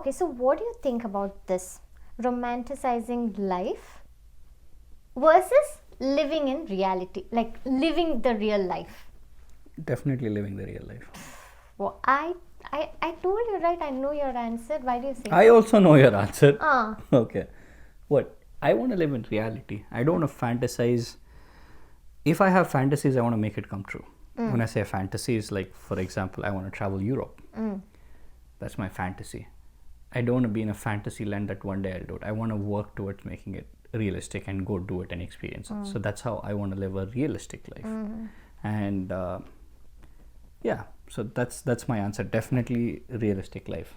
Okay, so what do you think about this? Romanticizing life versus living in reality, like living the real life. Definitely living the real life. Well, I told you, right? I know your answer. Why do you say I so? also know your answer. Ah, Okay. What? I want to live in reality. I don't want to fantasize. If I have fantasies, I want to make it come true. When I say fantasies, like for example, I want to travel Europe. That's my fantasy. I don't want to be in a fantasy land that one day I'll do it. I want to work towards making it realistic and go do it and experience it. So that's how I want to live a realistic life. And yeah, so that's my answer. Definitely realistic life.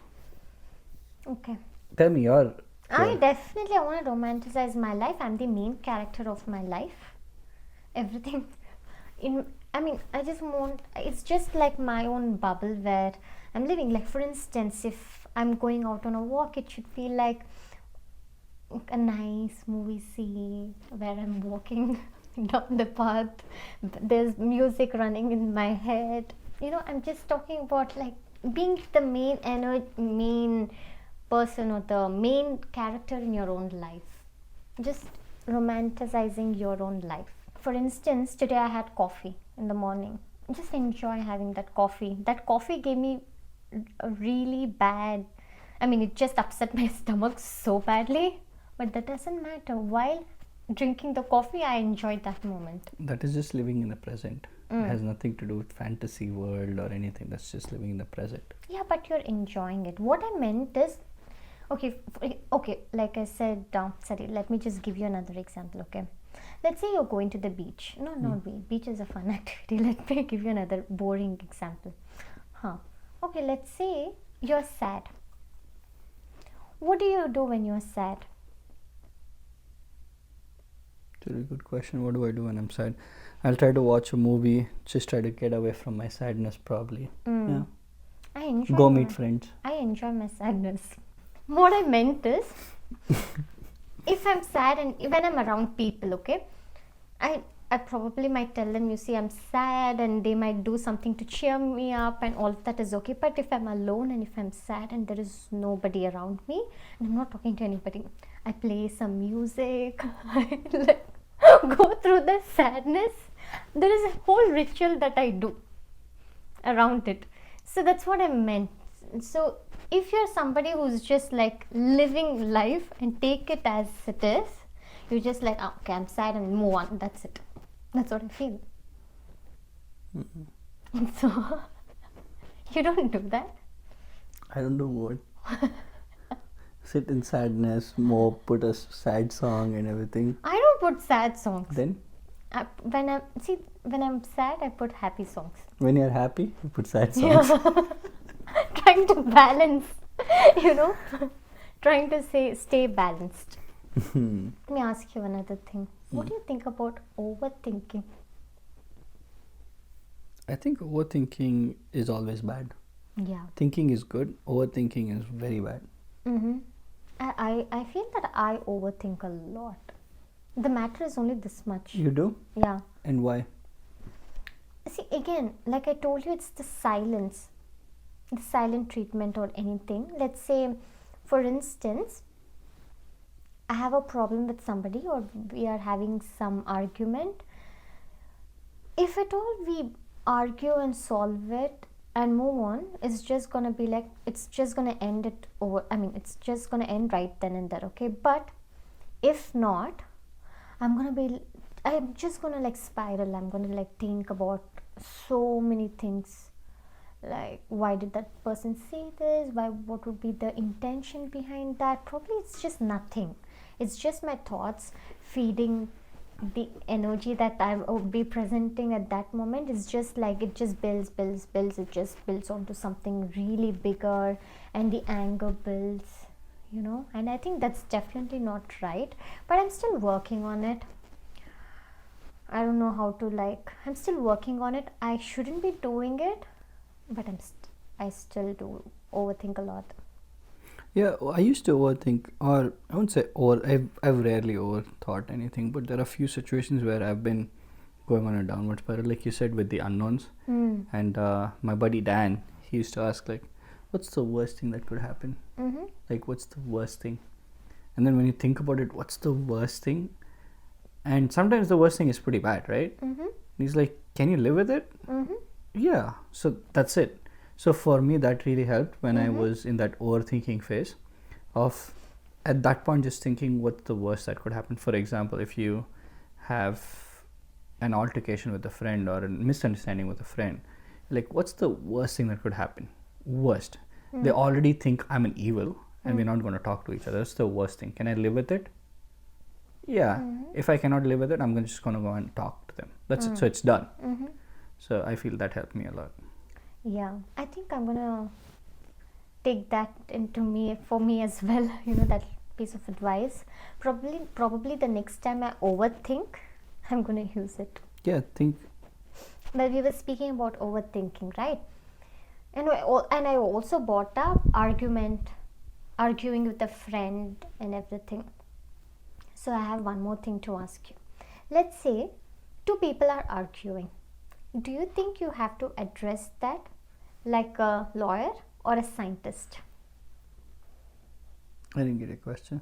okay. Tell me your. I want to romanticize my life. I'm the main character of my life. Everything I just want, it's just like my own bubble where I'm living. Like for instance, if I'm going out on a walk, it should feel like a nice movie scene where I'm walking down the path. There's music running in my head. I'm just talking about like being the main person or the main character in your own life. Just romanticizing your own life. For instance, today I had coffee in the morning. Just enjoy having that coffee. That coffee gave me a really bad, it just upset my stomach so badly. But that doesn't matter. While drinking the coffee, I enjoyed that moment. That is just living in the present. It has nothing to do with fantasy world or anything. That's just living in the present. Yeah, but you're enjoying it. What I meant is, okay, like I said, sorry, let me just give you another example, okay? Let's say you're going to the beach. No, not beach. Beach is a fun activity. Let me give you another boring example. Okay, let's say you're sad. What do you do when you're sad? It's a really good question. What do I do when I'm sad? I'll try to watch a movie. Just try to get away from my sadness, probably. Yeah. I enjoy Go meet friends. I enjoy my sadness. What I meant is, if I'm sad and when I'm around people, okay, I probably might tell them, you see, I'm sad, and they might do something to cheer me up, and all of that is okay. But if I'm alone and if I'm sad and there is nobody around me, and I'm not talking to anybody, I play some music, I go through the sadness. There is a whole ritual that I do around it. So that's what I meant. So if you're somebody who's just like living life and take it as it is, you're just like, oh, okay, I'm sad and move on. That's it. That's what I feel. So you don't do that? I don't know what. Sit in sadness, more put a sad song and everything. I don't put sad songs. Then? When I'm sad, I put happy songs. When you're happy, you put sad songs. Trying to balance, trying to stay balanced. Let me ask you another thing. What do you think about overthinking? I think overthinking is always bad. Yeah. Thinking is good. Overthinking is very bad. I feel that I overthink a lot. The matter is only this much. You do? Yeah. And why? See, again, like I told you, it's the silent treatment or anything. Let's say, for instance, I have a problem with somebody or we are having some argument. If at all we argue and solve it and move on, it's just gonna be like, it's just gonna end it over. It's just gonna end right then and there, okay? But if not, I'm just gonna like spiral. I'm gonna like think about so many things. Like, why did that person say this? What would be the intention behind that? Probably it's just nothing. It's just my thoughts feeding the energy that I would be presenting at that moment. It's just like it just builds. It just builds onto something really bigger, and the anger builds, and I think that's definitely not right. But I'm still working on it. I don't know how to I'm still working on it. I shouldn't be doing it, but I still do overthink a lot. Yeah, I used to overthink, or I wouldn't say I've rarely overthought anything, but there are a few situations where I've been going on a downward spiral, like you said, with the unknowns. And my buddy Dan, he used to ask, like, what's the worst thing that could happen? Mm-hmm. Like, what's the worst thing? And then when you think about it, what's the worst thing? And sometimes the worst thing is pretty bad, right? Mm-hmm. And he's like, can you live with it? Mm-hmm. Yeah. So that's it. So for me, that really helped when I Mm-hmm. was in that overthinking phase of, at that point, just thinking what's the worst that could happen. For example, if you have an altercation with a friend or a misunderstanding with a friend, like, what's the worst thing that could happen? Worst. They already think I'm an evil and we're not going to talk to each other. That's the worst thing. Can I live with it? Yeah. If I cannot live with it, I'm just going to go and talk to them. That's it. So it's done. Mm-hmm. So I feel that helped me a lot. Yeah, I think I'm gonna take that into me for me as well. That piece of advice. Probably the next time I overthink, I'm gonna use it. Yeah, think. Well, we were speaking about overthinking, right? And I also brought up arguing with a friend and everything. So I have one more thing to ask you. Let's say two people are arguing. Do you think you have to address that like a lawyer or a scientist? I didn't get a question.